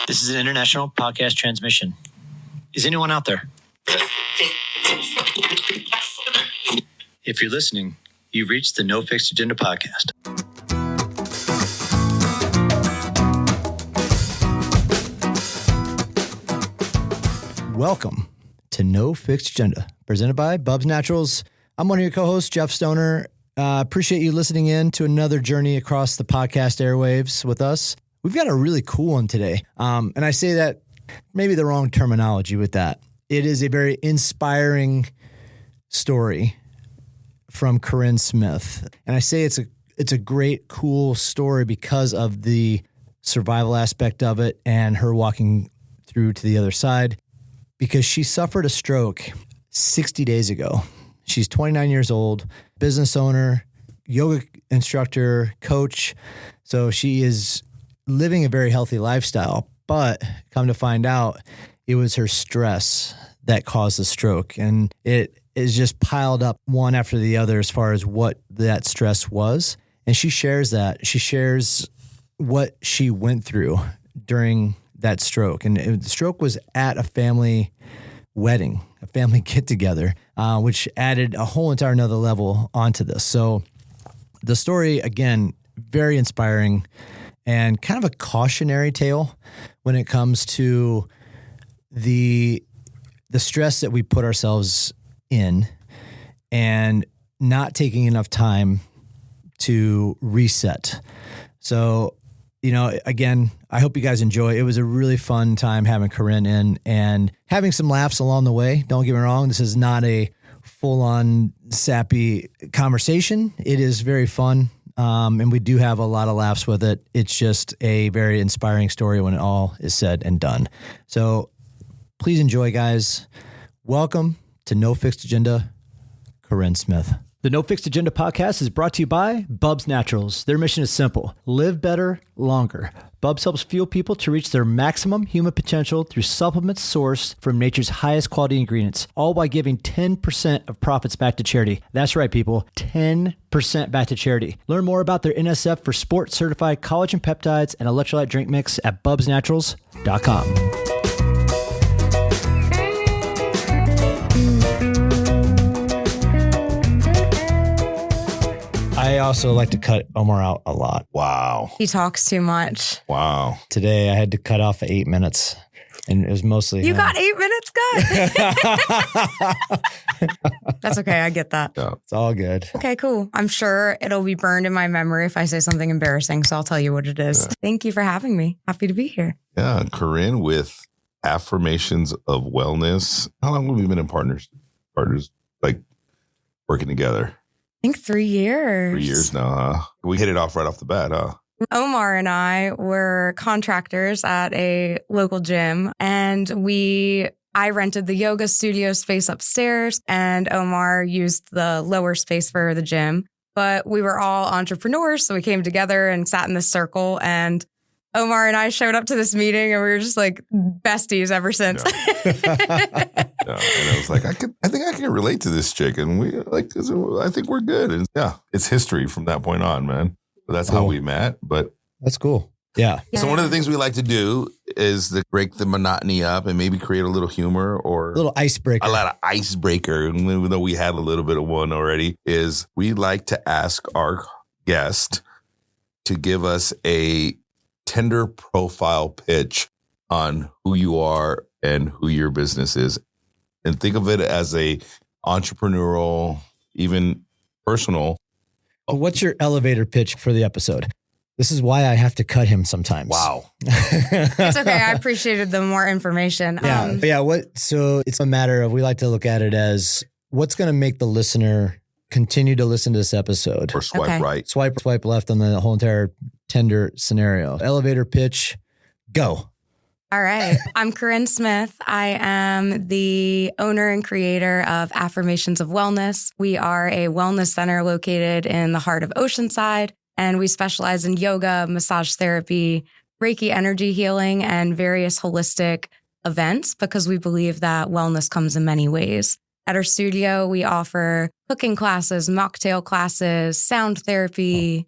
This is an international podcast transmission. Is anyone out there? If you're listening, you've reached the No Fixed Agenda podcast. Welcome to No Fixed Agenda, presented by Bubs Naturals. I'm one of your co-hosts, Jeff Stoner. Appreciate you listening in to another journey across the podcast airwaves with us. We've got a really cool one today. And I say that maybe the wrong terminology with that. It is a very inspiring story from Corynne Smith. And I say it's a great, cool story because of the survival aspect of it and her walking through to the other side, because she suffered a stroke 60 days ago. She's 29 years old, business owner, yoga instructor, coach. So she is living a very healthy lifestyle, but come to find out, it was her stress that caused the stroke. And it is just piled up one after the other as far as what that stress was. And she shares that. She shares what she went through during that stroke. And the stroke was at a family wedding, a family get together, which added a whole entire another level onto this. So the story, again, very inspiring and kind of a cautionary tale when it comes to the stress that we put ourselves in and not taking enough time to reset. So, again, I hope you guys enjoy. It was a really fun time having Corynne in and having some laughs along the way. Don't get me wrong. This is not a full-on sappy conversation. It is very fun. And we do have a lot of laughs with it. It's just a very inspiring story when it all is said and done. So please enjoy, guys. Welcome to No Fixed Agenda, Corynne Smith. The No Fixed Agenda podcast is brought to you by Bubs Naturals. Their mission is simple: live better, longer. Bubs helps fuel people to reach their maximum human potential through supplements sourced from nature's highest quality ingredients, all by giving 10% of profits back to charity. That's right, people, 10% back to charity. Learn more about their NSF for Sport certified collagen peptides and electrolyte drink mix at bubsnaturals.com. I also like to cut Omar out a lot. Wow. He talks too much. Wow. Today I had to cut off 8 minutes, and it was mostly You him. got 8 minutes cut. That's okay. I get that. Yeah. It's all good. Okay, cool. I'm sure it'll be burned in my memory if I say something embarrassing, so I'll tell you what it is. Yeah. Thank you for having me. Happy to be here. Yeah. Corynne with Affirmations of Wellness. How long have we been in partners, like working together? I think 3 years. 3 years now, huh? We hit it off right off the bat, huh? Omar and I were contractors at a local gym, and I rented the yoga studio space upstairs, and Omar used the lower space for the gym. But we were all entrepreneurs, so we came together and sat in this circle, and Omar and I showed up to this meeting, and we were just like besties ever since. Yeah. And I was like, I think I can relate to this chick, and I think we're good. And yeah, it's history from that point on, man. But that's how we met. But That's cool. Yeah. so one of the things we like to do is to break the monotony up and maybe create a little humor or A little icebreaker. a lot of icebreaker. And even though we had a little bit of one already, is we like to ask our guest to give us a tender profile pitch on who you are and who your business is. And think of it as a entrepreneurial, even personal. What's your elevator pitch for the episode? This is why I have to cut him sometimes. Wow. It's okay. I appreciated the more information. So it's a matter of, we like to look at it as what's going to make the listener continue to listen to this episode. Or swipe Okay. right. Swipe left on the whole entire tender scenario. Elevator pitch, go. All right. I'm Corynne Smith. I am the owner and creator of Affirmations of Wellness. We are a wellness center located in the heart of Oceanside, and we specialize in yoga, massage therapy, Reiki energy healing, and various holistic events because we believe that wellness comes in many ways. At our studio, we offer cooking classes, mocktail classes, sound therapy,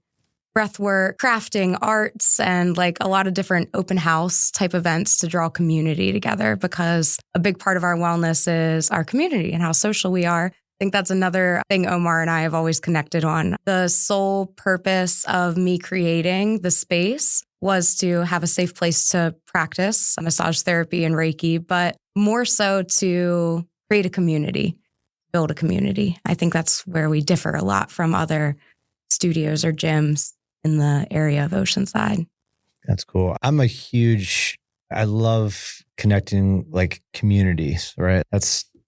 breathwork, crafting, arts, and like a lot of different open house type events to draw community together, because a big part of our wellness is our community and how social we are. I think that's another thing Omar and I have always connected on. The sole purpose of me creating the space was to have a safe place to practice massage therapy and Reiki, but more so to create a community, build a community. I think that's where we differ a lot from other studios or gyms in the area of Oceanside. That's cool. I love connecting like communities, right?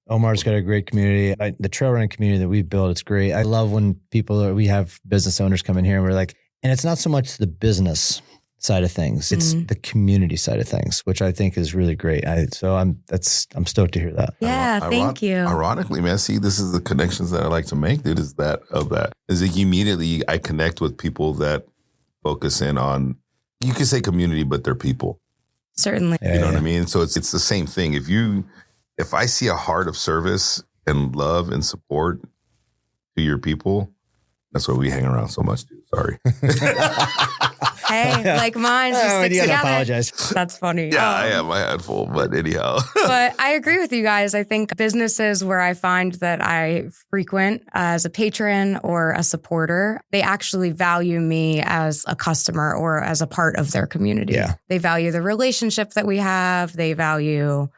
Omar's got a great community. The trail running community that we've built, it's great. I love when we have business owners come in here and we're like, and it's not so much the business side of things, it's the community side of things, which I think is really great. I'm stoked to hear that. Yeah, thank you. Ironically, man, see, this is the connections that I like to make, dude, is like immediately I connect with people that focus in on, you could say community, but they're people. Certainly. You know what I mean? So it's the same thing. If I see a heart of service and love and support to your people, that's why we hang around so much, dude. Sorry. Hey, like mine, just stick you together. gotta apologize. That's funny. Yeah, I have my head full, but anyhow. But I agree with you guys. I think businesses where I find that I frequent as a patron or a supporter, they actually value me as a customer or as a part of their community. Yeah. They value the relationship that we have. They value,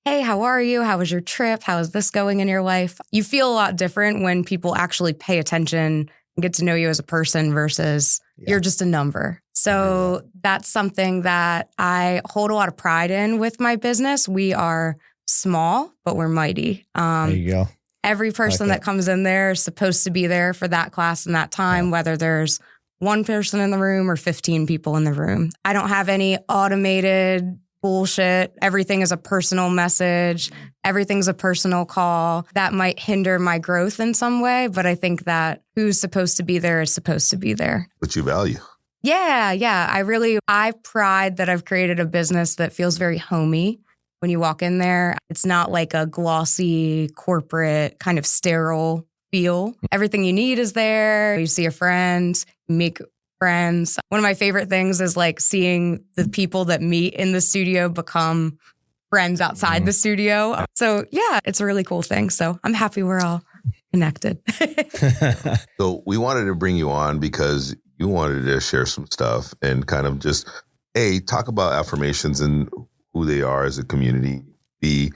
hey, how are you? How was your trip? How is this going in your life? You feel a lot different when people actually pay attention and get to know you as a person versus you're just a number. So that's something that I hold a lot of pride in with my business. We are small, but we're mighty. There you go. Every person that comes in there is supposed to be there for that class and that time, whether there's one person in the room or 15 people in the room. I don't have any automated bullshit. Everything is a personal message. Everything's a personal call. That might hinder my growth in some way, but I think that who's supposed to be there is supposed to be there. What you value. Yeah. I pride that I've created a business that feels very homey. When you walk in there, it's not like a glossy corporate kind of sterile feel. Everything you need is there. You see a friend, you make friends. One of my favorite things is like seeing the people that meet in the studio become friends outside the studio. So yeah, it's a really cool thing. So I'm happy we're all connected. So we wanted to bring you on because you wanted to share some stuff and kind of just, A, talk about affirmations and who they are as a community. B,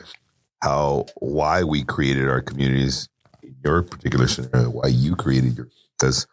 why we created our communities in your particular scenario, why you created your, because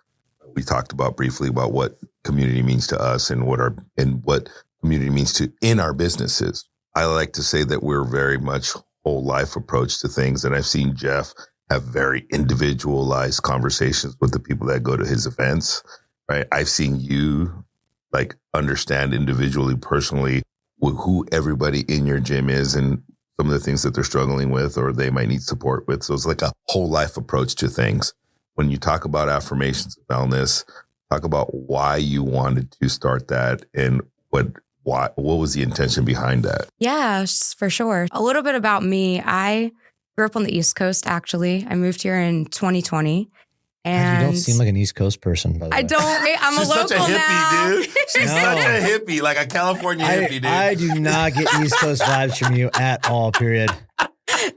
we talked about briefly about what community means to us and what community means in our businesses. I like to say that we're very much whole life approach to things. And I've seen Jeff have very individualized conversations with the people that go to his events, right? I've seen you like understand individually, personally, who everybody in your gym is and some of the things that they're struggling with or they might need support with. So it's like a whole life approach to things. When you talk about affirmations of wellness, talk about why you wanted to start that and what was the intention behind that? Yeah, for sure. A little bit about me. I grew up on the East Coast, actually. I moved here in 2020. And you don't seem like an East Coast person, by the way. I don't. I'm She's a local such a hippie, now. dude. She's such a hippie, like a California hippie, dude. I do not get East Coast vibes from you at all, period.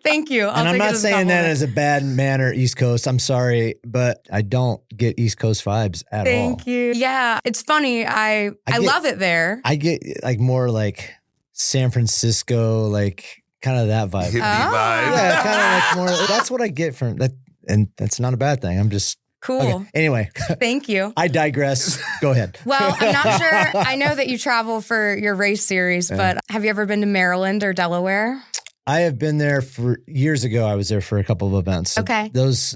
Thank you. And I'm not saying that as a bad manner, East Coast. I'm sorry, but I don't get East Coast vibes at all. Thank you. Yeah, it's funny. I love it there. I get like more like San Francisco, like kind of that vibe. Hippie vibe. Yeah, kind of like more. That's what I get from that. And that's not a bad thing. I'm just cool. Okay. Anyway. Thank you. I digress. Go ahead. Well, I'm not sure. I know that you travel for your race series, but have you ever been to Maryland or Delaware? I have been there for years ago. I was there for a couple of events. So okay. Those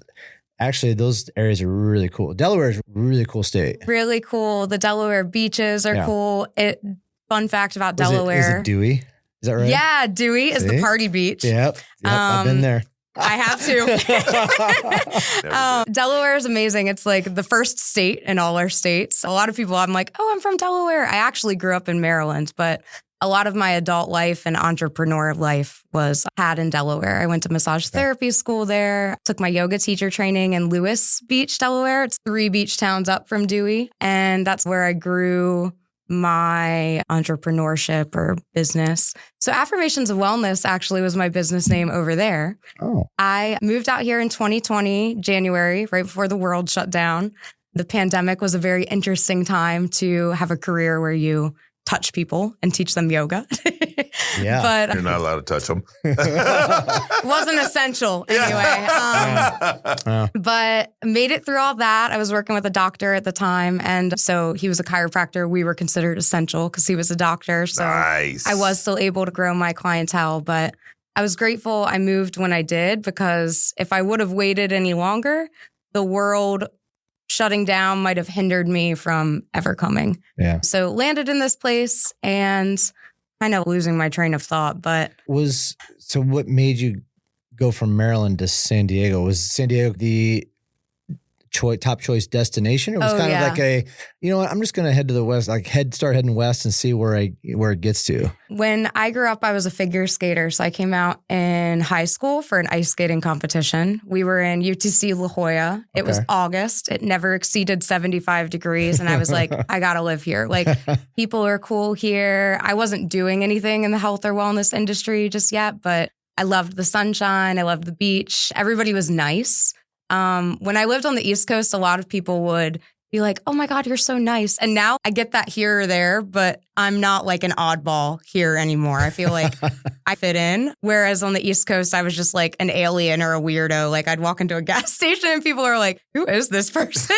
areas are really cool. Delaware is a really cool state. Really cool. The Delaware beaches are cool. Fun fact about Delaware. Is it Dewey? Is that right? Yeah, Dewey is the party beach. Yep. I've been there. I have to. Delaware is amazing. It's like the first state in all our states. A lot of people, I'm like, oh, I'm from Delaware. I actually grew up in Maryland, but a lot of my adult life and entrepreneur life was had in Delaware. I went to massage therapy school there, took my yoga teacher training in Lewis Beach, Delaware. It's 3 beach towns up from Dewey. And that's where I grew my entrepreneurship or business. So Affirmations of Wellness actually was my business name over there. Oh. I moved out here in 2020, January, right before the world shut down. The pandemic was a very interesting time to have a career where you touch people and teach them yoga. Yeah. But You're not allowed to touch them. wasn't essential anyway. But made it through all that. I was working with a doctor at the time. And so he was a chiropractor. We were considered essential because he was a doctor. So Nice. I was still able to grow my clientele. But I was grateful I moved when I did, because if I would have waited any longer, the world shutting down might have hindered me from ever coming. Yeah. So landed in this place and kind of losing my train of thought. But So what made you go from Maryland to San Diego? Was San Diego the top choice destination? It was kind of like a, you know what, I'm just going to head to the west, like start heading west and see where it gets to. when I grew up, I was a figure skater. So I came out in high school for an ice skating competition. We were in UTC La Jolla. It was August. It never exceeded 75 degrees. And I was like, I got to live here. Like, people are cool here. I wasn't doing anything in the health or wellness industry just yet, but I loved the sunshine. I loved the beach. Everybody was nice. When I lived on the East Coast, a lot of people would be like, oh my God, you're so nice. And now I get that here or there, but I'm not like an oddball here anymore. I feel like I fit in. Whereas on the East Coast, I was just like an alien or a weirdo. Like, I'd walk into a gas station and people are like, who is this person?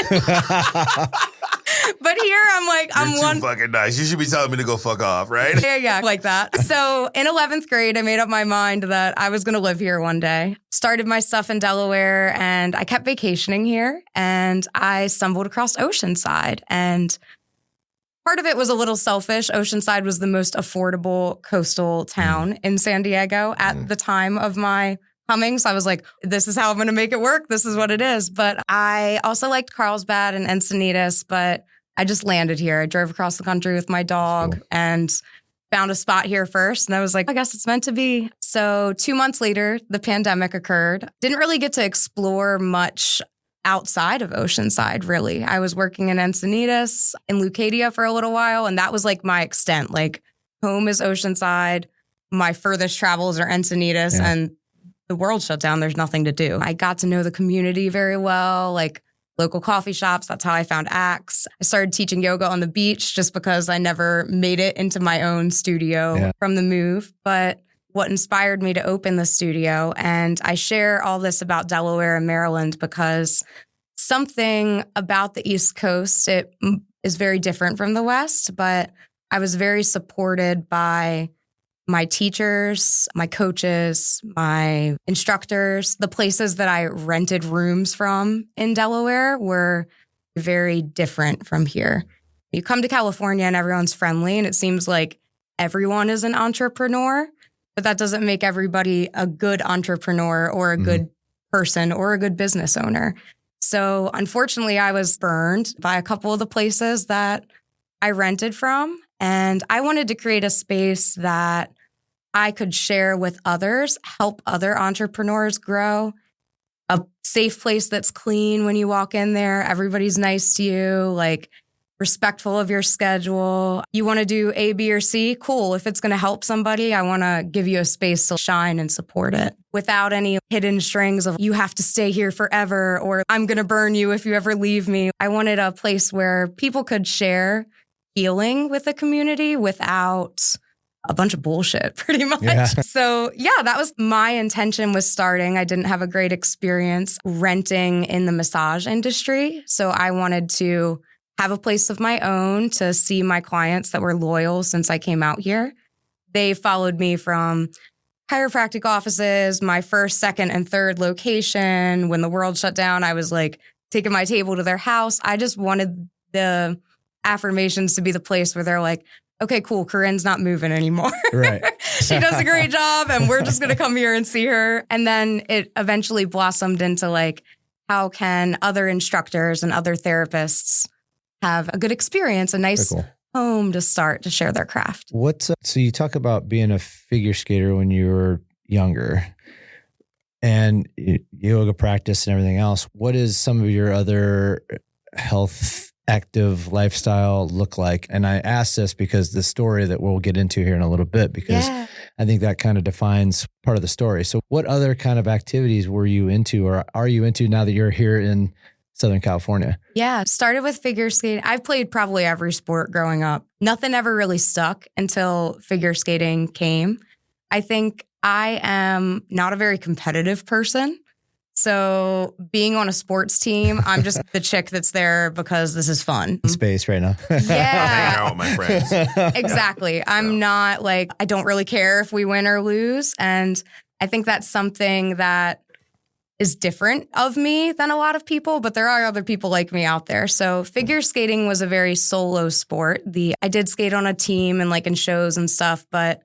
But here I'm like, You're too fucking nice. You should be telling me to go fuck off, right? Yeah, like that. So in 11th grade, I made up my mind that I was going to live here one day. Started my stuff in Delaware and I kept vacationing here and I stumbled across Oceanside. And part of it was a little selfish. Oceanside was the most affordable coastal town in San Diego at the time of my coming. So I was like, this is how I'm going to make it work. This is what it is. But I also liked Carlsbad and Encinitas, but I just landed here. I drove across the country with my dog and found a spot here first. And I was like, I guess it's meant to be. So 2 months later, the pandemic occurred. Didn't really get to explore much outside of Oceanside, really. I was working in Encinitas, in Leucadia for a little while. And that was like my extent. Like, home is Oceanside. My furthest travels are Encinitas. And the world shut down. There's nothing to do. I got to know the community very well, like local coffee shops. That's how I found Axe. I started teaching yoga on the beach just because I never made it into my own studio from the move. But what inspired me to open the studio, and I share all this about Delaware and Maryland because something about the East Coast, it is very different from the West, but I was very supported by my teachers, my coaches, my instructors. The places that I rented rooms from in Delaware were very different from here. You come to California and everyone's friendly and it seems like everyone is an entrepreneur, but that doesn't make everybody a good entrepreneur or a good person or a good business owner. So unfortunately, I was burned by a couple of the places that I rented from. And I wanted to create a space that I could share with others, help other entrepreneurs grow, a safe place that's clean when you walk in there. Everybody's nice to you, like respectful of your schedule. You want to do A, B, or C? Cool. If it's going to help somebody, I want to give you a space to shine and support it without any hidden strings of you have to stay here forever or I'm going to burn you if you ever leave me. I wanted a place where people could share healing with the community without a bunch of bullshit, pretty much. Yeah. So that was my intention was starting. I didn't have a great experience renting in the massage industry. So I wanted to have a place of my own to see my clients that were loyal since I came out here. They followed me from chiropractic offices, my first, second, and third location. When the world shut down, I was like taking my table to their house. I just wanted the Affirmations to be the place where they're like, okay, cool, Corynne's not moving anymore. Right. she does a great job and we're just going to come here and see her. And then it eventually blossomed into like, how can other instructors and other therapists have a good experience, a nice home to start to share their craft. So you talk about being a figure skater when you were younger and yoga practice and everything else. What is some of your other health active lifestyle look like? And I ask this because the story that we'll get into here in a little bit, because I think that kind of defines part of the story. So what other kind of activities were you into or are you into now that you're here in Southern California? Yeah, started with figure skating. I've played probably every sport growing up. Nothing ever really stuck until figure skating came. I think I am not a very competitive person. So being on a sports team, I'm just the chick that's there because this is fun. Space right now. Hanging Yeah, out with my friends. exactly. I'm not like, I don't really care if we win or lose. And I think that's something that is different of me than a lot of people, but there are other people like me out there. So figure skating was a very solo sport. I did skate on a team and like in shows and stuff, but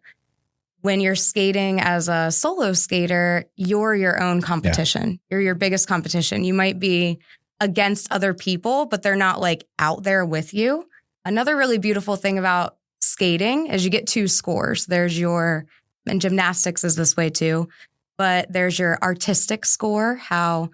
when you're skating as a solo skater, you're your own competition. Yeah. You're your biggest competition. You might be against other people, but they're not like out there with you. Another really beautiful thing about skating is you get two scores. And gymnastics is this way too, but there's your artistic score, how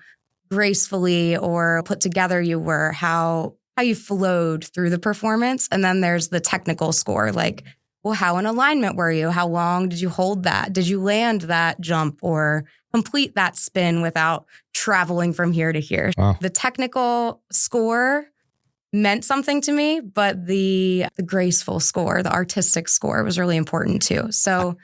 gracefully or put together you were, how you flowed through the performance. And then there's the technical score, like, well, how in alignment were you? How long did you hold that? Did you land that jump or complete that spin without traveling from here to here? Wow. The technical score meant something to me, but the graceful score, the artistic score was really important too. So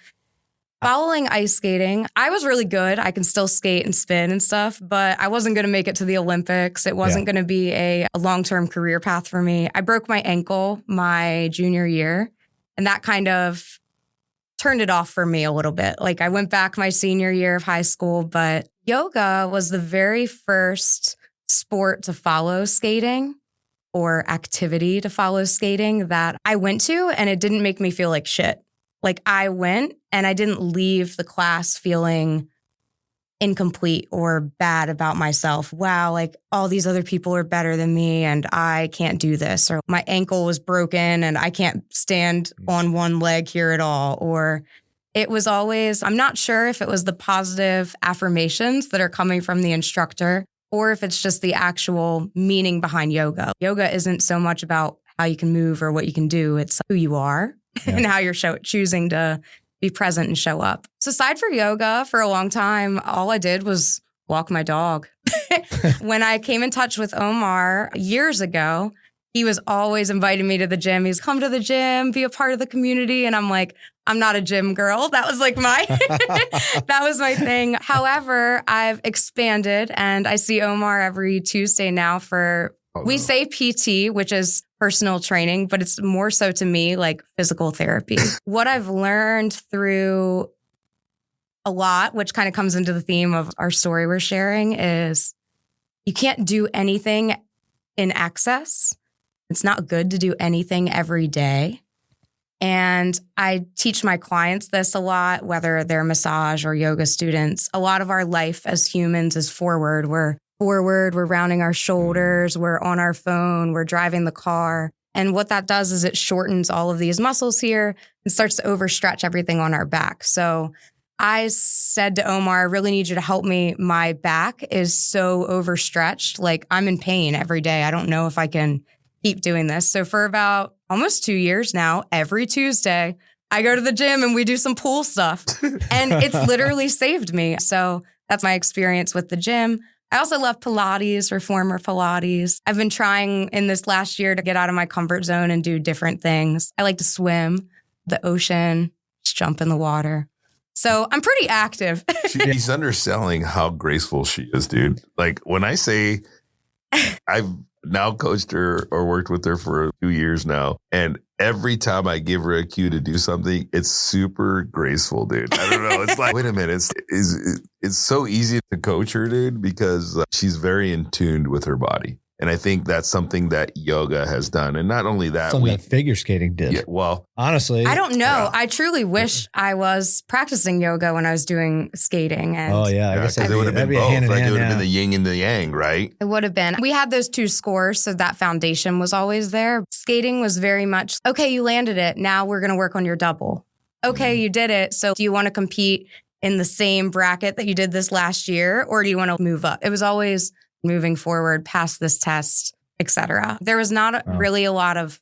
following ice skating, I was really good. I can still skate and spin and stuff, but I wasn't going to make it to the Olympics. It wasn't going to be a long-term career path for me. I broke my ankle my junior year. And that kind of turned it off for me a little bit. Like I went back my senior year of high school, but yoga was the very first sport to follow skating or activity to follow skating that I went to, and it didn't make me feel like shit. Like I went and I didn't leave the class feeling incomplete or bad about myself. Wow, like all these other people are better than me and I can't do this. Or my ankle was broken and I can't stand on one leg here at all. Or it was always, I'm not sure if it was the positive affirmations that are coming from the instructor or if it's just the actual meaning behind yoga. Yoga isn't so much about how you can move or what you can do. It's who you are and how you're choosing to be present and show up. So aside for yoga, for a long time, all I did was walk my dog. When I came in touch with Omar years ago, he was always inviting me to the gym. He's come to the gym, be a part of the community. And I'm like, I'm not a gym girl. That was like that was my thing. However, I've expanded and I see Omar every Tuesday now we say PT, which is personal training, but it's more so to me like physical therapy. What I've learned through a lot, which kind of comes into the theme of our story we're sharing, is you can't do anything in excess. It's not good to do anything every day. And I teach my clients this a lot, whether they're massage or yoga students. A lot of our life as humans is forward. We're rounding our shoulders, we're on our phone, we're driving the car. And what that does is it shortens all of these muscles here and starts to overstretch everything on our back. So I said to Omar, I really need you to help me. My back is so overstretched. Like I'm in pain every day. I don't know if I can keep doing this. So for about almost 2 years now, every Tuesday, I go to the gym and we do some pool stuff. And it's literally saved me. So that's my experience with the gym. I also love Pilates, reformer Pilates. I've been trying in this last year to get out of my comfort zone and do different things. I like to swim, the ocean, just jump in the water. So I'm pretty active. She's underselling how graceful she is, dude. Like when I say I've now coached her or worked with her for 2 years now, and every time I give her a cue to do something, it's super graceful, dude. I don't know. It's like, wait a minute. It's so easy to coach her, dude, because she's very in tune with her body. And I think that's something that yoga has done. And not only that, Something that figure skating did. Yeah, well, honestly, I don't know. I truly wish I was practicing yoga when I was doing skating. And I guess because it would have been both. hand in Like hand, it would have yeah. been the yin and the yang, right? it would have been. We had those two scores, so that foundation was always there. Skating was very much, okay, you landed it. Now we're going to work on your double. Okay, you did it. So do you want to compete in the same bracket that you did this last year, or do you want to move up? It was always moving forward, pass this test, etc. There was not really a lot of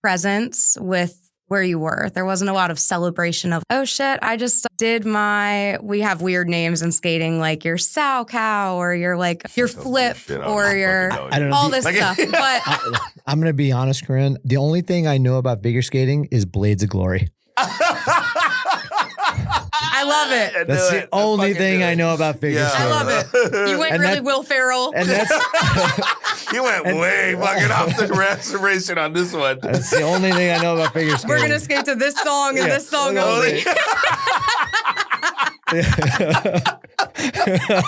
presence with where you were. There wasn't a lot of celebration of, oh shit, I just did we have weird names in skating, like your sow cow or your flip or your I don't know. all this stuff. But I'm going to be honest, Corynne. The only thing I know about figure skating is Blades of Glory. I love it. That's the only thing I know about figure skating. I love it. You went And really that- Will Ferrell. And that's You went way fucking off the reservation on this one. that's the only thing I know about figure skating. We're going to skate to this song and this song only.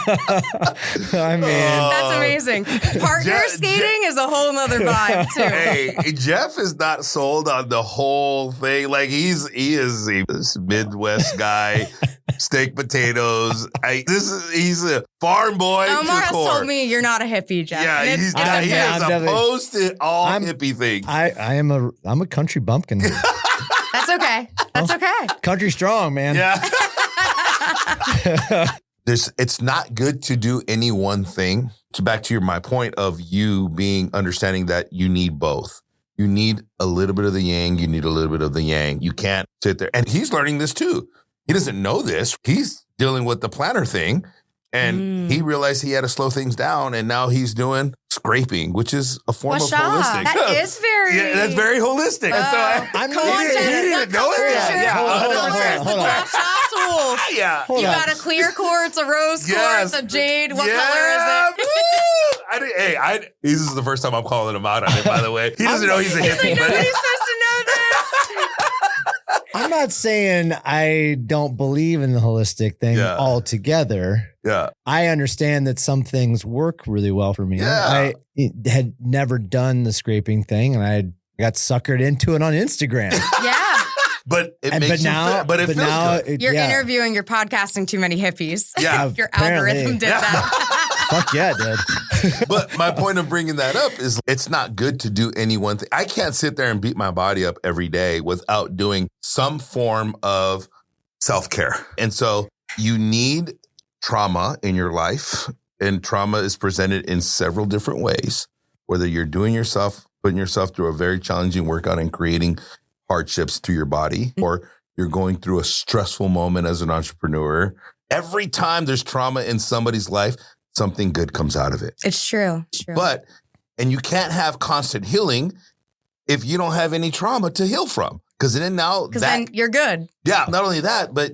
I mean, That's amazing. Partner skating is a whole nother vibe too. Hey, Jeff is not sold on the whole thing. Like he is this Midwest guy, steak potatoes. He's a farm boy. Omar to has core. told me you're not a hippie, Jeff. Yeah, And he is I'm opposed to all I'm- hippie things. I'm a country bumpkin. That's okay. That's okay. Country strong, man. Yeah. It's not good to do any one thing. So back to my point of you understanding that you need both. You need a little bit of the yang. You need a little bit of the yang. You can't sit there. And he's learning this too. He doesn't know this. He's dealing with the planner thing. And he realized he had to slow things down. And now he's doing scraping, which is a form of holistic. That is very... Yeah, that's very holistic. And so I'm Come on, he Jen. didn't What know color it. is your... Yeah, what hold on, color is hold the on. drop shot tool? Yeah. Hold You on. got a clear quartz, a rose Yes. quartz, a jade. What Yeah, color is it? Woo! This is the first time I'm calling him out on it, by the way. He doesn't know he's a hippie. Like, but nobody's supposed to know this. I'm not saying I don't believe in the holistic thing Yeah. altogether. yeah. I understand that some things work really well for me. Yeah. I had never done the scraping thing, and I got suckered into it on Instagram. Yeah. But it And- makes but now, you feel, but it but feels now, good. it- You're yeah. interviewing, you're podcasting too many hippies. Yeah. Your Apparently. algorithm did Yeah. that. Fuck yeah, dude. But my point of bringing that up is it's not good to do any one thing. I can't sit there and beat my body up every day without doing some form of self-care. And so you need trauma in your life, and trauma is presented in several different ways, whether you're putting yourself through a very challenging workout and creating hardships to your body, or you're going through a stressful moment as an entrepreneur. Every time there's trauma in somebody's life, something good comes out of it. It's true. It's true. And you can't have constant healing if you don't have any trauma to heal from. Because then you're good. yeah, not only that, but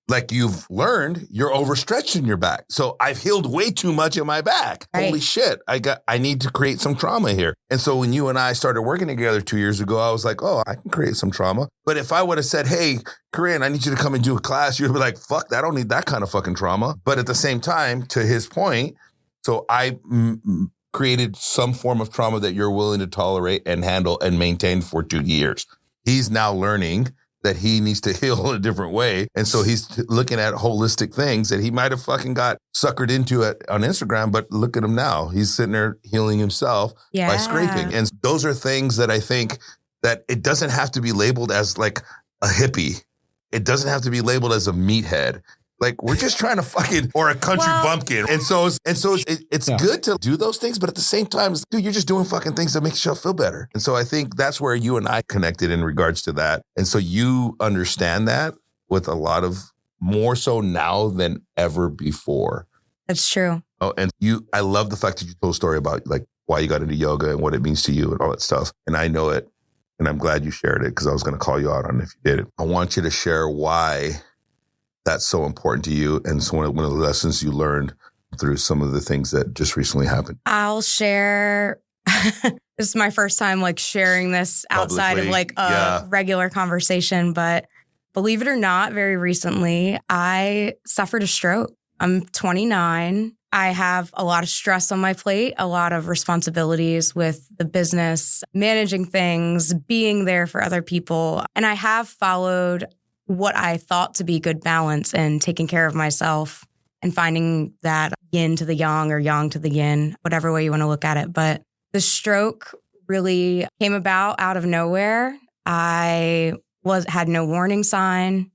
like you've learned, you're overstretched in your back. So I've healed way too much in my back. Right. Holy shit. I need to create some trauma here. And so when you and I started working together 2 years ago, I was like, oh, I can create some trauma. But if I would have said, hey, Corynne, I need you to come and do a class, you'd be like, fuck, I don't need that kind of fucking trauma. But at the same time, to his point, so I created some form of trauma that you're willing to tolerate and handle and maintain for 2 years. He's now learning that he needs to heal a different way. And so he's looking at holistic things that he might have fucking got suckered into it on Instagram, but look at him now. He's sitting there healing himself by scraping. And those are things that I think that it doesn't have to be labeled as like a hippie. It doesn't have to be labeled as a meathead. Like we're just trying to fucking, or a country bumpkin. And so it's good to do those things, but at the same time, dude, you're just doing fucking things that make yourself feel better. And so I think that's where you and I connected in regards to that. And so you understand that with a lot of more so now than ever before. That's true. Oh, and I love the fact that you told a story about like why you got into yoga and what it means to you and all that stuff. And I know it, and I'm glad you shared it because I was going to call you out on it if you did it. I want you to share why that's so important to you and so one of the lessons you learned through some of the things that just recently happened. I'll share. This is my first time like sharing this outside of Publicly, like a regular conversation, but believe it or not, very recently I suffered a stroke. I'm 29. I have a lot of stress on my plate, a lot of responsibilities with the business, managing things, being there for other people. And I have followed what I thought to be good balance and taking care of myself and finding that yin to the yang or yang to the yin, whatever way you want to look at it. But the stroke really came about out of nowhere. I had no warning sign.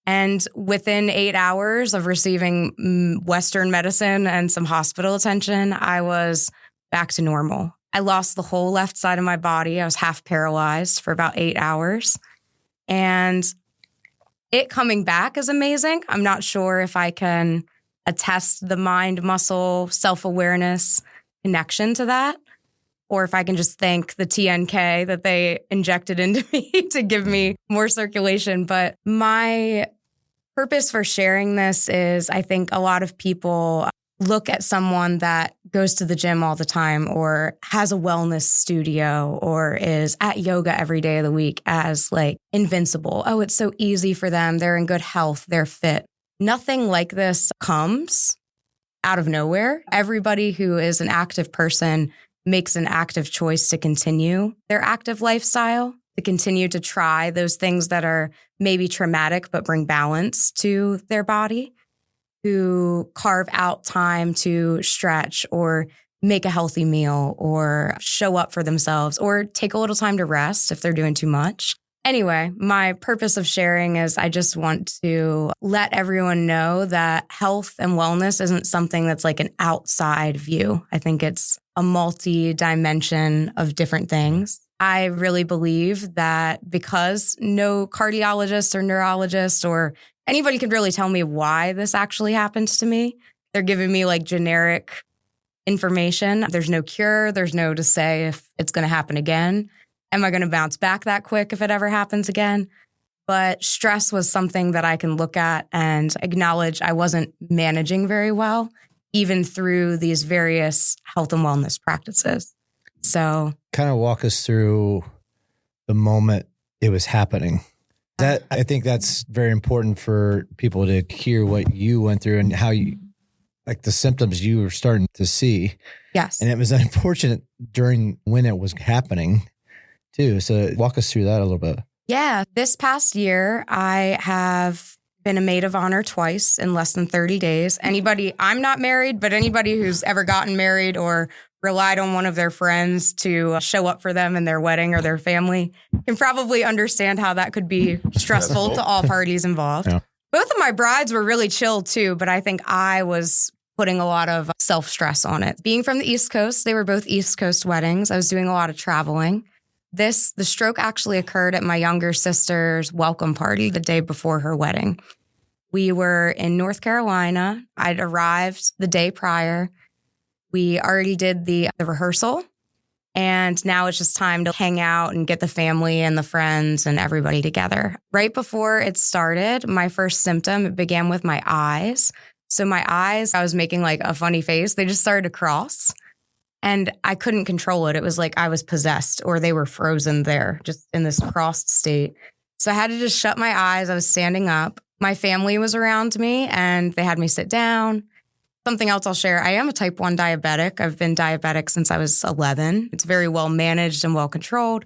And within 8 hours of receiving Western medicine and some hospital attention, I was back to normal. I lost the whole left side of my body. I was half paralyzed for about 8 hours. And it coming back is amazing. I'm not sure if I can attest the mind, muscle, self-awareness connection to that, or if I can just thank the TNK that they injected into me to give me more circulation. But my purpose for sharing this is I think a lot of people look at someone that goes to the gym all the time or has a wellness studio or is at yoga every day of the week as like invincible. Oh, it's so easy for them. They're in good health. They're fit. Nothing like this comes out of nowhere. Everybody who is an active person makes an active choice to continue their active lifestyle, to continue to try those things that are maybe traumatic but bring balance to their body, who carve out time to stretch or make a healthy meal or show up for themselves or take a little time to rest if they're doing too much. Anyway, my purpose of sharing is I just want to let everyone know that health and wellness isn't something that's like an outside view. I think it's a multi-dimension of different things. I really believe that because no cardiologist or neurologist or anybody can really tell me why this actually happens to me, they're giving me like generic information. There's no cure. There's no to say if it's going to happen again. Am I going to bounce back that quick if it ever happens again? But stress was something that I can look at and acknowledge I wasn't managing very well, even through these various health and wellness practices. So kind of walk us through the moment it was happening. I think that's very important for people to hear what you went through and how you, like the symptoms you were starting to see. Yes. And it was unfortunate during when it was happening too. So walk us through that a little bit. Yeah. This past year, I have been a maid of honor twice in less than 30 days. I'm not married, but anybody who's ever gotten married or relied on one of their friends to show up for them in their wedding or their family can probably understand how that could be stressful to all parties involved. Yeah. Both of my brides were really chill too, but I think I was putting a lot of self-stress on it. Being from the East Coast, they were both East Coast weddings. I was doing a lot of traveling. The stroke actually occurred at my younger sister's welcome party the day before her wedding. We were in North Carolina. I'd arrived the day prior. We already did the rehearsal, and now it's just time to hang out and get the family and the friends and everybody together. Right before it started, my first symptom, it began with my eyes. So my eyes, I was making like a funny face. They just started to cross, and I couldn't control it. It was like I was possessed or they were frozen there, just in this crossed state. So I had to just shut my eyes. I was standing up. My family was around me, and they had me sit down. Something else I'll share, I am a type 1 diabetic. I've been diabetic since I was 11. It's very well managed and well controlled.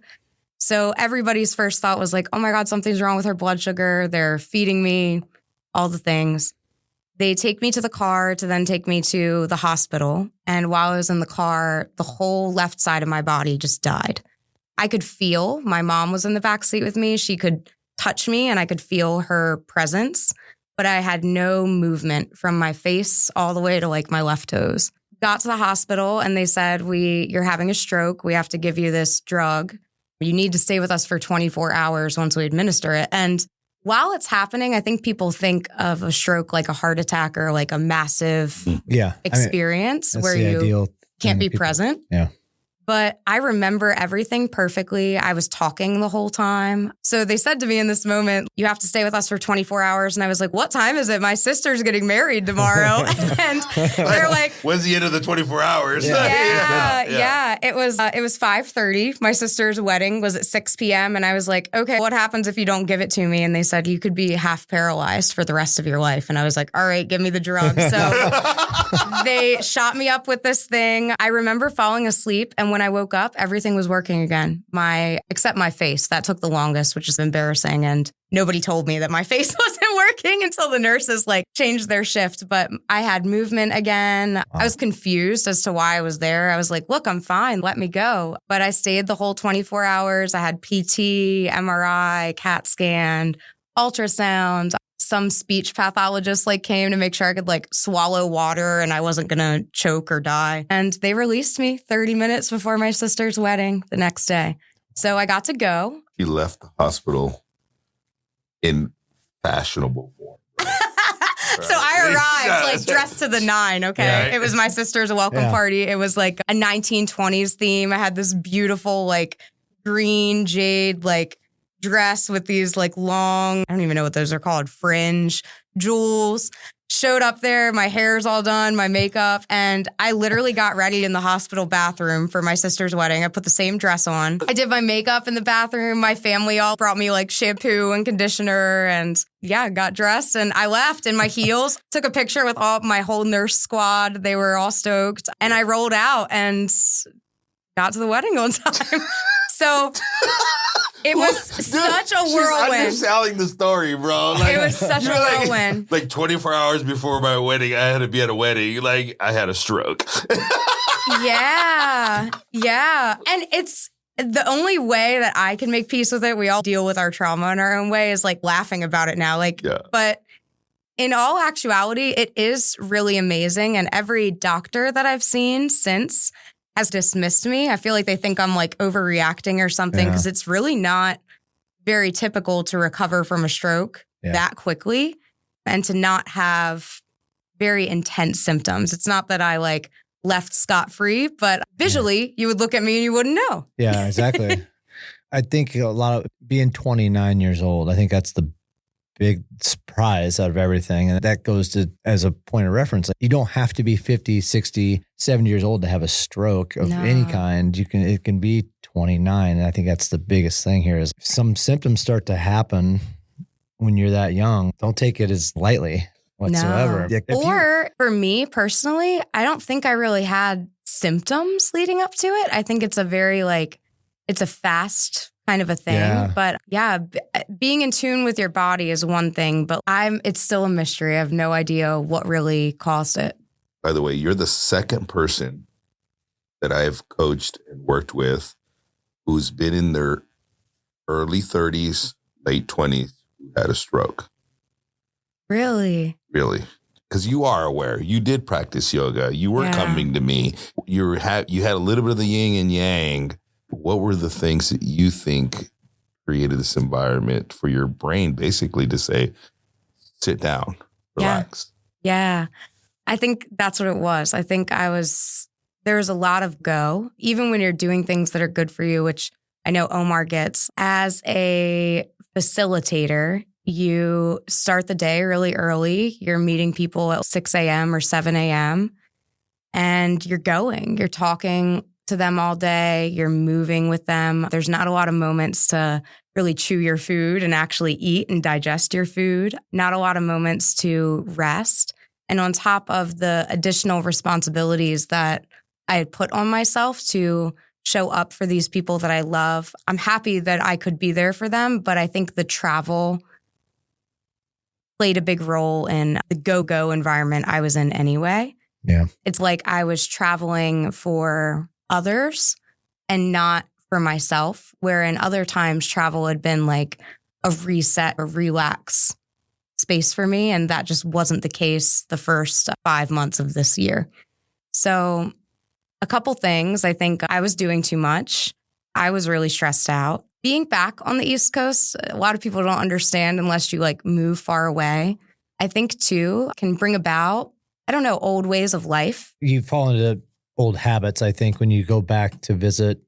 So everybody's first thought was like, oh my God, something's wrong with her blood sugar. They're feeding me, all the things. They take me to the car to then take me to the hospital. And while I was in the car, the whole left side of my body just died. I could feel, my mom was in the back seat with me. She could touch me and I could feel her presence. But I had no movement from my face all the way to like my left toes. Got to the hospital and they said, you're having a stroke. We have to give you this drug. You need to stay with us for 24 hours once we administer it. And while it's happening, I think people think of a stroke like a heart attack or like a massive experience where you can't be present. Yeah. But I remember everything perfectly. I was talking the whole time. So they said to me in this moment, you have to stay with us for 24 hours. And I was like, what time is it? My sister's getting married tomorrow. And they're like, when's the end of the 24 hours? Yeah. It was 5:30. My sister's wedding was at 6 p.m. And I was like, okay, what happens if you don't give it to me? And they said, you could be half paralyzed for the rest of your life. And I was like, all right, give me the drug. So they shot me up with this thing. I remember falling asleep. And when I woke up, everything was working again. Except my face. That took the longest, which is embarrassing. And nobody told me that my face wasn't working until the nurses changed their shift. But I had movement again. Wow. I was confused as to why I was there. I was like, look, I'm fine. Let me go. But I stayed the whole 24 hours. I had PT, MRI, CAT scan, ultrasound. Some speech pathologist came to make sure I could swallow water and I wasn't going to choke or die. And they released me 30 minutes before my sister's wedding the next day. So I got to go. He left the hospital in fashionable form. Right? So I arrived dressed to the nine. Okay. Yeah. It was my sister's welcome party. It was a 1920s theme. I had this beautiful green jade dress with these long, I don't even know what those are called, fringe jewels. Showed up there, my hair's all done, my makeup, and I literally got ready in the hospital bathroom for my sister's wedding. I put the same dress on. I did my makeup in the bathroom. My family all brought me shampoo and conditioner and got dressed and I left in my heels. Took a picture with my whole nurse squad. They were all stoked. And I rolled out and got to the wedding on time. So it was such a whirlwind. I'm underselling the story, bro. It was such a whirlwind. 24 hours before my wedding, I had to be at a wedding. I had a stroke. Yeah. And it's the only way that I can make peace with it. We all deal with our trauma in our own way is laughing about it now. But in all actuality, it is really amazing. And every doctor that I've seen since has dismissed me. I feel like they think I'm overreacting or something because it's really not very typical to recover from a stroke that quickly and to not have very intense symptoms. It's not that I left scot-free, but visually you would look at me and you wouldn't know. Yeah, exactly. I think a lot of being 29 years old, I think that's the big surprise out of everything. And that goes to, as a point of reference, you don't have to be 50, 60, 70 years old to have a stroke of any kind. It can be 29. And I think that's the biggest thing here is some symptoms start to happen when you're that young. Don't take it as lightly whatsoever. No. Or for me personally, I don't think I really had symptoms leading up to it. I think it's a very it's a fast kind of a thing. Yeah. But being in tune with your body is one thing, but it's still a mystery. I have no idea what really caused it. By the way, you're the second person that I've coached and worked with who's been in their early 30s, late 20s, who had a stroke. Really? Really. Because you are aware. You did practice yoga. You were coming to me. You had a little bit of the yin and yang. What were the things that you think created this environment for your brain basically to say, sit down, relax? Yeah. I think that's what it was. I think there was a lot of go, even when you're doing things that are good for you, which I know Omar gets. As a facilitator, you start the day really early. You're meeting people at 6 a.m. or 7 a.m. and you're talking to them all day. You're moving with them. There's not a lot of moments to really chew your food and actually eat and digest your food. Not a lot of moments to rest. And on top of the additional responsibilities that I had put on myself to show up for these people that I love, I'm happy that I could be there for them. But I think the travel played a big role in the go-go environment I was in anyway. Yeah. It's like I was traveling for others and not for myself, where in other times travel had been a reset or relax space for me. And that just wasn't the case the first 5 months of this year. So a couple things. I think I was doing too much. I was really stressed out. Being back on the East Coast, a lot of people don't understand unless you move far away. I think too can bring about, I don't know, old ways of life. You fall into old habits. I think when you go back to visit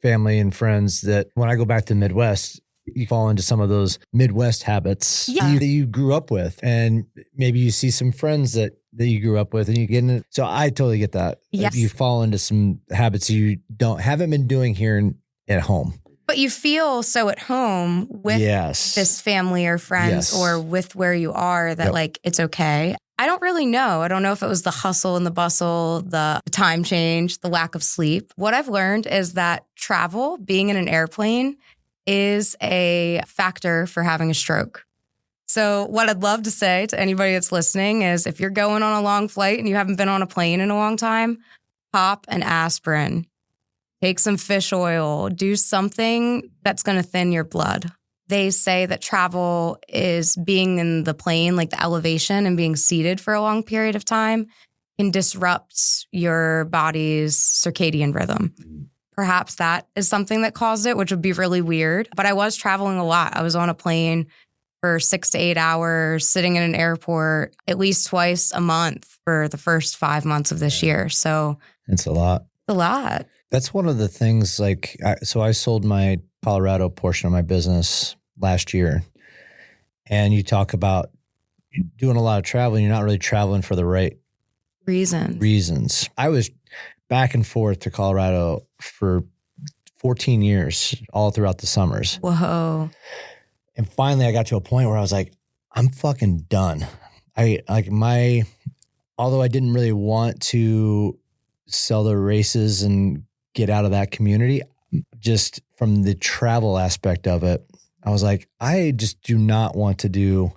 family and friends, that when I go back to the Midwest, you fall into some of those Midwest habits that you grew up with. And maybe you see some friends that you grew up with and you get in it. So I totally get that. Yes. You fall into some habits you haven't been doing here at home. But you feel so at home with this family or friends or with where you are that like it's okay. I don't really know. I don't know if it was the hustle and the bustle, the time change, the lack of sleep. What I've learned is that travel, being in an airplane, is a factor for having a stroke. So what I'd love to say to anybody that's listening is if you're going on a long flight and you haven't been on a plane in a long time, pop an aspirin. Take some fish oil, do something that's going to thin your blood. They say that travel is being in the plane, like the elevation and being seated for a long period of time can disrupt your body's circadian rhythm. Perhaps that is something that caused it, which would be really weird. But I was traveling a lot. I was on a plane for 6 to 8 hours, sitting in an airport at least twice a month for the first 5 months of this year. So it's a lot. A lot. That's one of the things so I sold my Colorado portion of my business last year. And you talk about doing a lot of traveling. You're not really traveling for the right reasons. I was back and forth to Colorado for 14 years, all throughout the summers. Whoa. And finally I got to a point where I was like, I'm fucking done. Although I didn't really want to sell the races and get out of that community, just from the travel aspect of it, I was like, I just do not want to do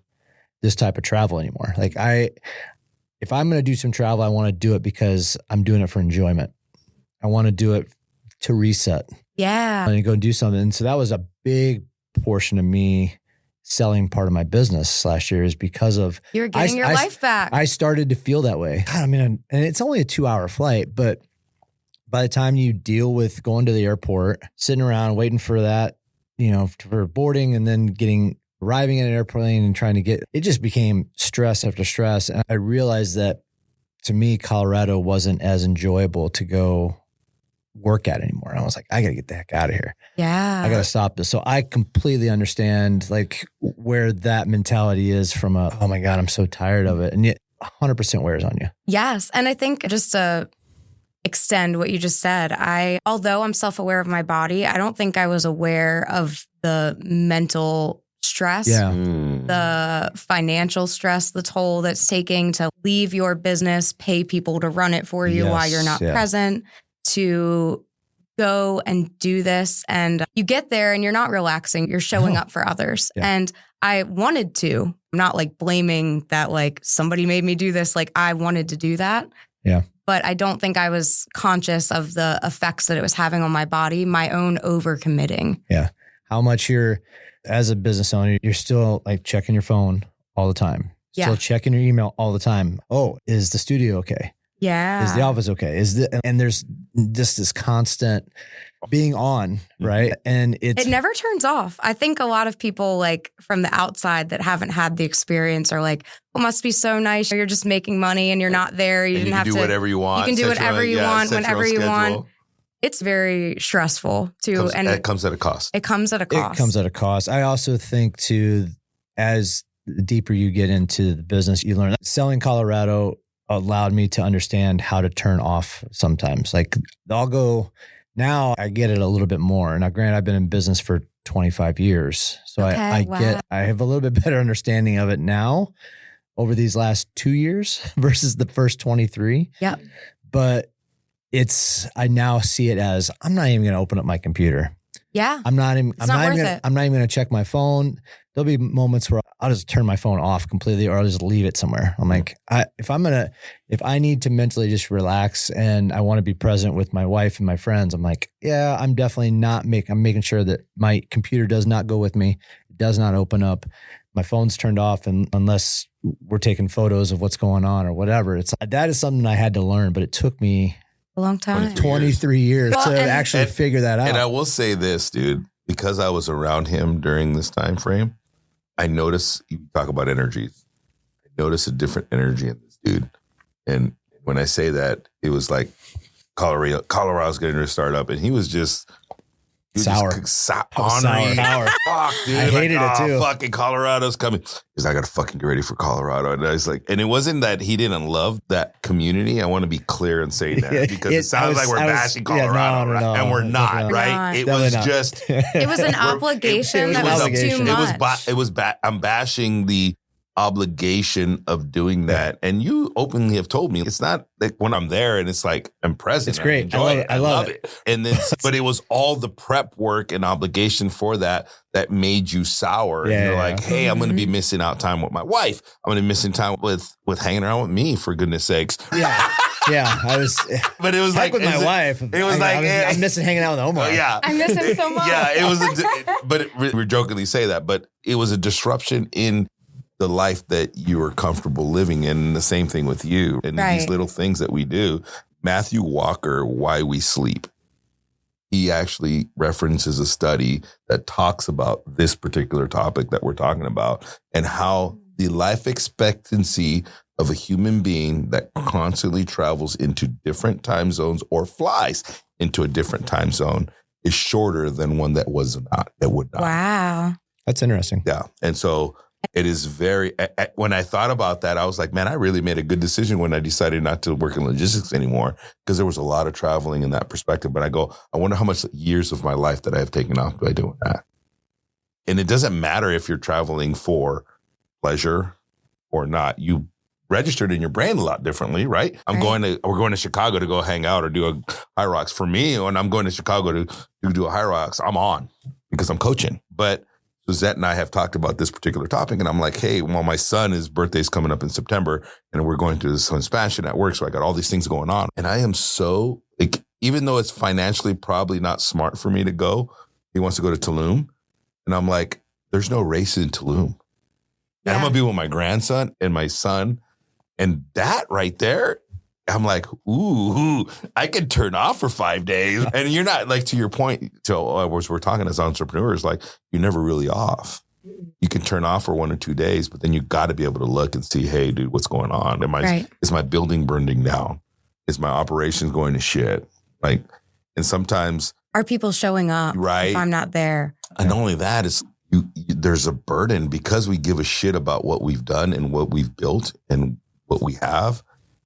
this type of travel anymore. Like if I'm going to do some travel, I want to do it because I'm doing it for enjoyment. I want to do it to reset. Yeah. And go do something. And so that was a big portion of me selling part of my business last year, is because of you're getting your life back. I started to feel that way. God, I mean, and it's only a 2-hour flight, but by the time you deal with going to the airport, sitting around waiting for that, for boarding, and then arriving in an airplane and trying to it just became stress after stress. And I realized that to me, Colorado wasn't as enjoyable to go work at anymore. And I was like, I got to get the heck out of here. Yeah. I got to stop this. So I completely understand like where that mentality is from oh my God, I'm so tired of it. And yet 100% wears on you. Yes. And I think just to extend what you just said, although I'm self-aware of my body, I don't think I was aware of the mental stress, the financial stress, the toll that's taking to leave your business, pay people to run it for you while you're not present, to go and do this. And you get there and you're not relaxing. You're showing up for others. Yeah. And I wanted to. I'm not like blaming that like somebody made me do this. Like I wanted to do that. Yeah. But I don't think I was conscious of the effects that it was having on my body, my own overcommitting. Yeah. How much as a business owner, you're still like checking your phone all the time. Still checking your email all the time. Oh, is the studio okay? Yeah. Is the office okay? And there's just this constant being on, right? And it never turns off. I think a lot of people like from the outside that haven't had the experience are like, it must be so nice. You're just making money and you're not there. You didn't have to do whatever you want. You can do whatever you want, whenever you want. It's very stressful too. And it comes at a cost. It comes at a cost. It comes at a cost. I also think too, as the deeper you get into the business, you learn that selling Colorado allowed me to understand how to turn off sometimes. Like now I get it a little bit more. Now, granted, I've been in business for 25 years. So I have a little bit better understanding of it now over these last 2 years versus the first 23. Yep. But I now see it as, I'm not even going to open up my computer. Yeah. I'm not even going to check my phone. There'll be moments where I'll just turn my phone off completely, or I'll just leave it somewhere. I'm like, if I need to mentally just relax and I want to be present with my wife and my friends, I'm like, yeah, I'm definitely I'm making sure that my computer does not go with me. It does not open up. My phone's turned off, and unless we're taking photos of what's going on or whatever. That is something I had to learn, but it took me a long time, 23 years to actually figure that out. And I will say this, dude, because I was around him during this time frame, I noticed, you talk about energies. I noticed a different energy in this dude. And when I say that, it was like Colorado's getting ready to start up. And he was just... Sour. Ornery. Sour. Fuck, dude. I hated it too. Fucking Colorado's coming. He's like, I got to fucking get ready for Colorado. And I was like, and it wasn't that he didn't love that community. I want to be clear and say that because it sounds like we're bashing Colorado, right? And we're not, right? It was just. It was an obligation that was too much. I'm bashing the obligation of doing that. And you openly have told me it's not like when I'm there and it's like I'm present. It's great. I love it. And then, but it was all the prep work and obligation for that made you sour. And you're like, hey, I'm going to be missing out time with my wife. I'm going to be missing time with hanging around with me, for goodness sakes. Yeah. Yeah, I was. But it was like with my wife. It was I'm missing hanging out with Omar. Yeah, I miss him so much. Yeah, it was. We jokingly say that, but it was a disruption in the life that you were comfortable living in. And the same thing with you and these little things that we do. Matthew Walker, Why We Sleep. He actually references a study that talks about this particular topic that we're talking about and how the life expectancy of a human being that constantly travels into different time zones or flies into a different time zone is shorter than one that would not. Wow. That's interesting. Yeah. And so it is when I thought about that, I was like, man, I really made a good decision when I decided not to work in logistics anymore because there was a lot of traveling in that perspective. But I go, I wonder how much years of my life that I have taken off by doing that. And it doesn't matter if you're traveling for pleasure or not. You registered in your brain a lot differently, right? We're going to Chicago to go hang out or do a high rocks. For me, when I'm going to Chicago to do a high rocks, I'm on because I'm coaching. But Suzette and I have talked about this particular topic, and I'm like, hey, well, my his birthday's coming up in September, and we're going to this expansion at work, so I got all these things going on. And I am so, like, even though it's financially probably not smart for me to go, he wants to go to Tulum. And I'm like, there's no race in Tulum. And I'm going to be with my grandson and my son. And that right there, I'm like, ooh, I could turn off for 5 days. And you're not, like, to your point, we're talking as entrepreneurs, like, you're never really off. You can turn off for 1 or 2 days, but then you got to be able to look and see, hey, dude, what's going on? Is my building burning down? Is my operations going to shit? Like, and sometimes. Are people showing up if I'm not there? And not only that, is there's a burden because we give a shit about what we've done and what we've built and what we have.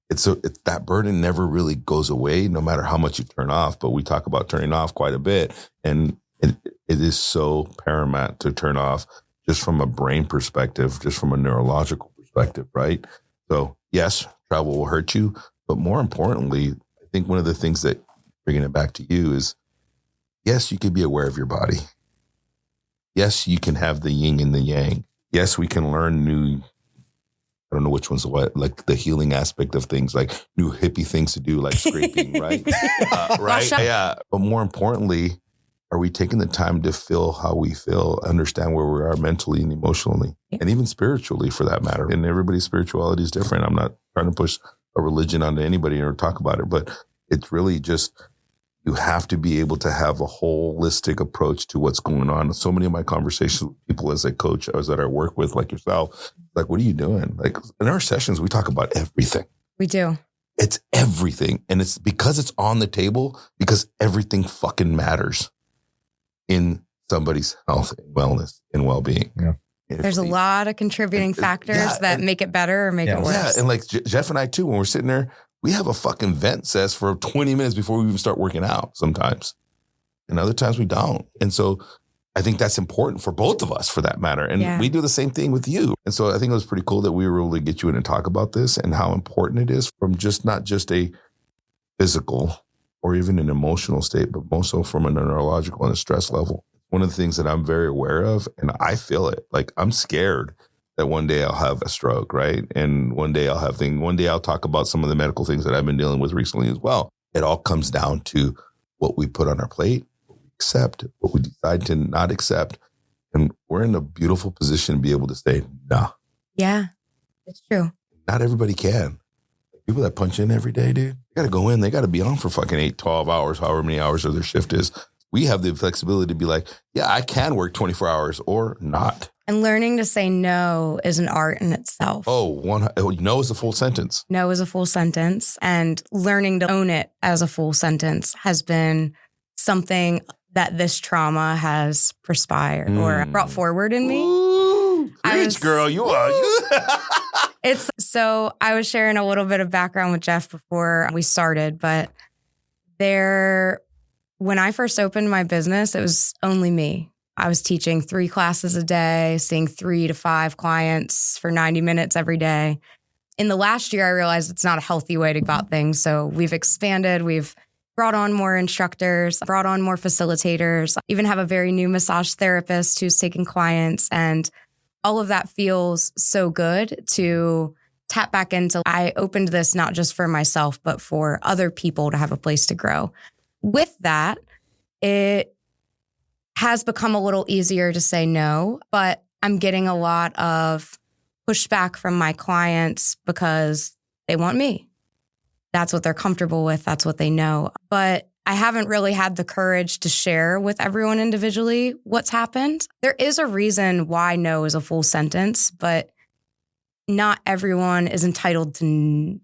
It's that burden never really goes away, no matter how much you turn off. But we talk about turning off quite a bit, and it is so paramount to turn off, just from a brain perspective, just from a neurological perspective, right? So yes, travel will hurt you, but more importantly, I think one of the things that, bringing it back to you, is yes, you can be aware of your body. Yes, you can have the yin and the yang. Yes, we can learn new. I don't know which one's what, like the healing aspect of things, like new hippie things to do, like scraping, right? Right? Yeah. But more importantly, are we taking the time to feel how we feel, understand where we are mentally and emotionally, and even spiritually for that matter? And everybody's spirituality is different. I'm not trying to push a religion onto anybody or talk about it, but it's really just, you have to be able to have a holistic approach to what's going on. So many of my conversations with people as a coach, as that I work with, like yourself, like, what are you doing? Like, in our sessions, we talk about everything. We do. It's everything. And it's because it's on the table, because everything fucking matters in somebody's health and wellness and well-being. Yeah. There's a lot of contributing factors that make it better or make it worse. Yeah. And like Jeff and I too, when we're sitting there, we have a fucking vent session for 20 minutes before we even start working out sometimes. And other times we don't. And so I think that's important for both of us, for that matter. And we do the same thing with you. And so I think it was pretty cool that we were able to get you in and talk about this and how important it is from just not just a physical or even an emotional state, but also from a neurological and a stress level. One of the things that I'm very aware of, and I feel it, like I'm scared that one day I'll have a stroke, right? And one day I'll talk about some of the medical things that I've been dealing with recently as well. It all comes down to what we put on our plate, what we accept, what we decide to not accept. And we're in a beautiful position to be able to say, nah. Yeah, it's true. Not everybody can. People that punch in every day, dude, they got to go in. They got to be on for fucking 8, 12 hours, however many hours of their shift is. We have the flexibility to be like, yeah, I can work 24 hours or not. And learning to say no is an art in itself. No is a full sentence. No is a full sentence. And learning to own it as a full sentence has been something that this trauma has perspired or brought forward in me. Ooh, preach, girl. You are. So I was sharing a little bit of background with Jeff before we started, but when I first opened my business, it was only me. I was teaching 3 classes a day, seeing 3 to 5 clients for 90 minutes every day. In the last year, I realized it's not a healthy way to go about things. So we've expanded. We've brought on more instructors, brought on more facilitators, even have a very new massage therapist who's taking clients. And all of that feels so good to tap back into. I opened this not just for myself, but for other people to have a place to grow. With that, it has become a little easier to say no, but I'm getting a lot of pushback from my clients because they want me. That's what they're comfortable with. That's what they know. But I haven't really had the courage to share with everyone individually what's happened. There is a reason why no is a full sentence, but not everyone is entitled to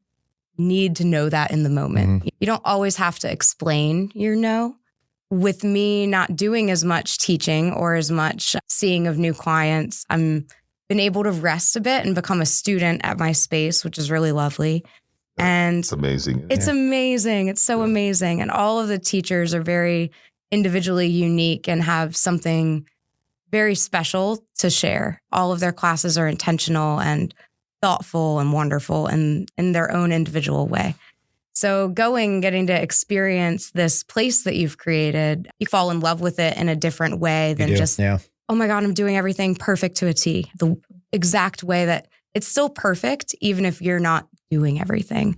need to know that in the moment. You don't always have to explain your no. With me not doing as much teaching or as much seeing of new clients, I'm been able to rest a bit and become a student at my space, which is really lovely. And it's amazing. It's amazing. It's so amazing. And all of the teachers are very individually unique and have something very special to share. All of their classes are intentional and thoughtful and wonderful in their own individual way. So getting to experience this place that you've created, you fall in love with it in a different way than just, oh my God, I'm doing everything perfect to a T. The exact way that it's still perfect, even if you're not doing everything.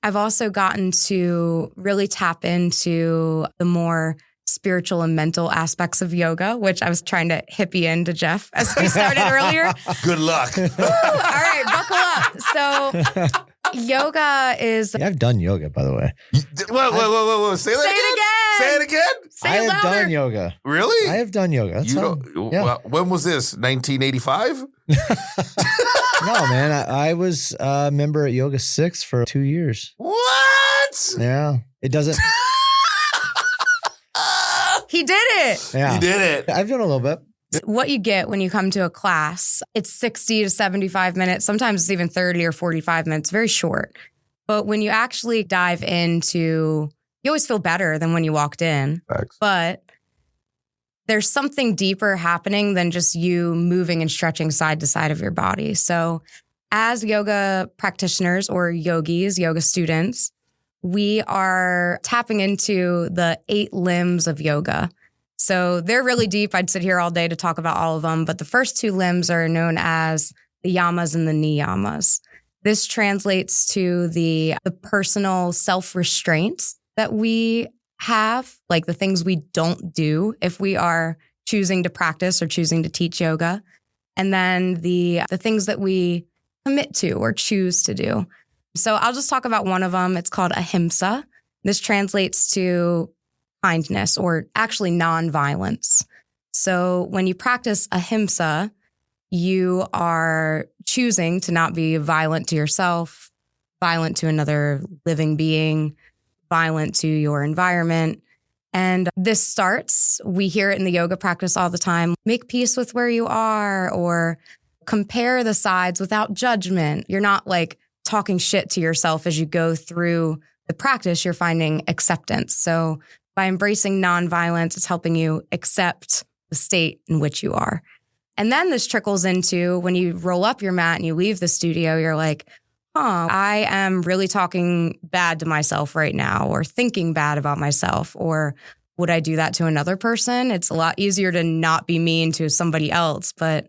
I've also gotten to really tap into the more spiritual and mental aspects of yoga, which I was trying to hippie into Jeff as we started earlier. Good luck. All right, buckle up. So yoga is... Yeah, I've done yoga, by the way. Whoa. Say that again. Say it again. Say I it have louder. done yoga. Really? I have done yoga. When was this? 1985? No, man. I was a member at Yoga 6 for 2 years. What? Yeah. It doesn't... He did it. Yeah. You did it. I've done a little bit. What you get when you come to a class, it's 60 to 75 minutes. Sometimes it's even 30 or 45 minutes, very short. But when you actually dive into, you always feel better than when you walked in. Facts. But there's something deeper happening than just you moving and stretching side to side of your body. So as yoga practitioners or yogis, yoga students, we are tapping into the 8 limbs of yoga. So they're really deep. I'd sit here all day to talk about all of them. But the first 2 limbs are known as the yamas and the niyamas. This translates to the personal self-restraints that we have, like the things we don't do if we are choosing to practice or choosing to teach yoga. And then the things that we commit to or choose to do. So I'll just talk about one of them. It's called ahimsa. This translates to kindness or actually nonviolence. So when you practice ahimsa, you are choosing to not be violent to yourself, violent to another living being, violent to your environment. And this starts, we hear it in the yoga practice all the time, make peace with where you are or compare the sides without judgment. You're not like talking shit to yourself as you go through the practice, you're finding acceptance. So by embracing nonviolence, it's helping you accept the state in which you are. And then this trickles into when you roll up your mat and you leave the studio, you're like, I am really talking bad to myself right now or thinking bad about myself. Or would I do that to another person? It's a lot easier to not be mean to somebody else, but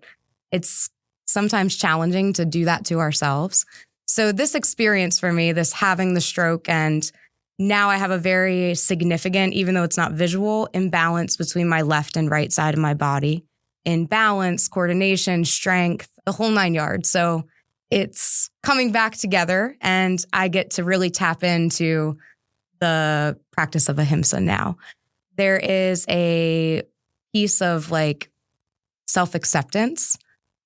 it's sometimes challenging to do that to ourselves. So this experience for me, this having the stroke, and now I have a very significant, even though it's not visual, imbalance between my left and right side of my body. In balance, coordination, strength, the whole 9 yards. So it's coming back together and I get to really tap into the practice of ahimsa now. There is a piece of like self-acceptance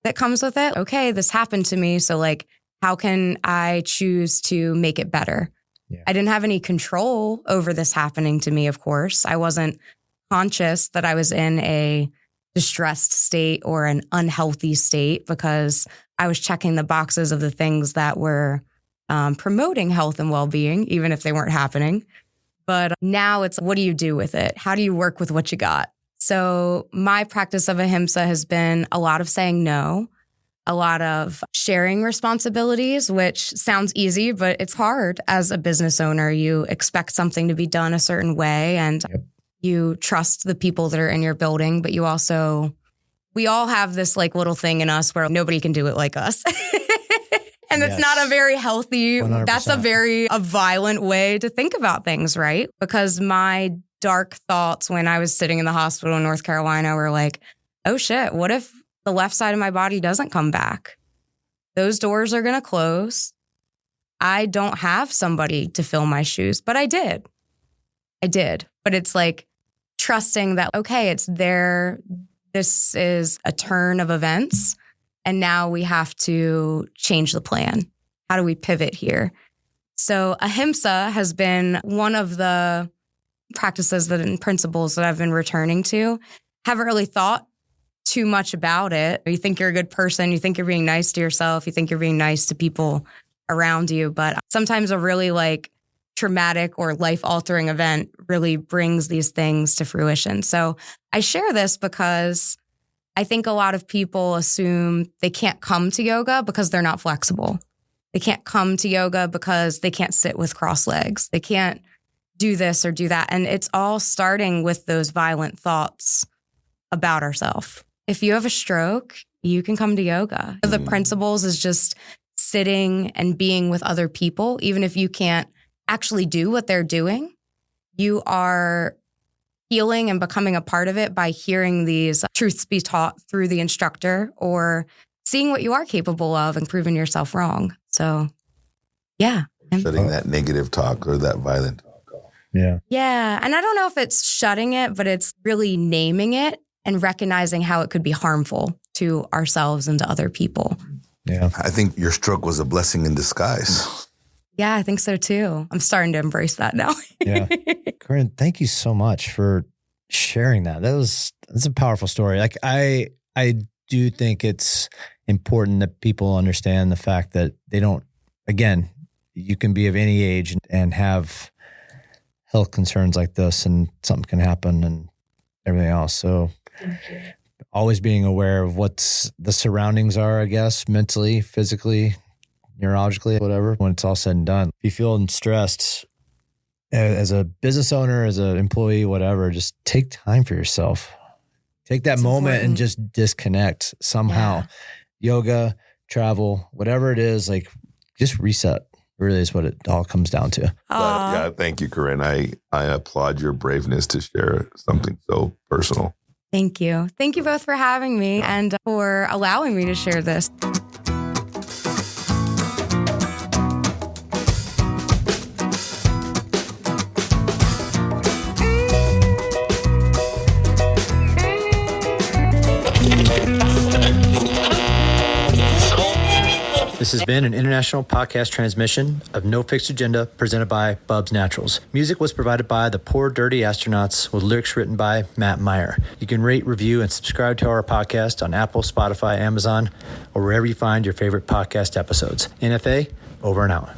that comes with it. Okay, this happened to me. So like, how can I choose to make it better? Yeah. I didn't have any control over this happening to me, of course. I wasn't conscious that I was in a distressed state or an unhealthy state because I was checking the boxes of the things that were promoting health and well-being, even if they weren't happening. But now it's, what do you do with it? How do you work with what you got? So my practice of ahimsa has been a lot of saying no, a lot of sharing responsibilities, which sounds easy, but it's hard as a business owner. You expect something to be done a certain way and you trust the people that are in your building, but you also, we all have this like little thing in us where nobody can do it like us. And it's not a very healthy, 100%. That's a violent way to think about things, right? Because my dark thoughts when I was sitting in the hospital in North Carolina were like, oh shit, what if the left side of my body doesn't come back? Those doors are going to close. I don't have somebody to fill my shoes, but I did. But it's like trusting that, okay, it's there. This is a turn of events. And now we have to change the plan. How do we pivot here? So ahimsa has been one of the practices and principles that I've been returning to. Haven't really thought too much about it. You think you're a good person. You think you're being nice to yourself. You think you're being nice to people around you. But sometimes a really like traumatic or life-altering event really brings these things to fruition. So I share this because I think a lot of people assume they can't come to yoga because they're not flexible. They can't come to yoga because they can't sit with crossed legs. They can't do this or do that. And it's all starting with those violent thoughts about ourselves. If you have a stroke, you can come to yoga. The principles is just sitting and being with other people. Even if you can't actually do what they're doing, you are healing and becoming a part of it by hearing these truths be taught through the instructor or seeing what you are capable of and proving yourself wrong. So, yeah. Shutting that negative talk or that violent talk off. Yeah. Yeah. And I don't know if it's shutting it, but it's really naming it and recognizing how it could be harmful to ourselves and to other people. Yeah. I think your stroke was a blessing in disguise. Yeah, I think so too. I'm starting to embrace that now. Yeah. Corynne, thank you so much for sharing that. That's a powerful story. Like I do think it's important that people understand the fact that they don't, again, you can be of any age and have health concerns like this and something can happen and everything else. So always being aware of what the surroundings are, I guess, mentally, physically, neurologically, whatever, when it's all said and done. If you feel stressed as a business owner, as an employee, whatever, just take time for yourself. Take that moment and just disconnect somehow. Yeah. Yoga, travel, whatever it is, like just reset really is what it all comes down to. But, yeah, thank you, Corynne. I applaud your braveness to share something so personal. Thank you. Thank you both for having me and for allowing me to share this. This has been an international podcast transmission of No Fixed Agenda presented by Bubs Naturals. Music was provided by the Poor Dirty Astronauts with lyrics written by Matt Meyer. You can rate, review, and subscribe to our podcast on Apple, Spotify, Amazon, or wherever you find your favorite podcast episodes. NFA, over and out.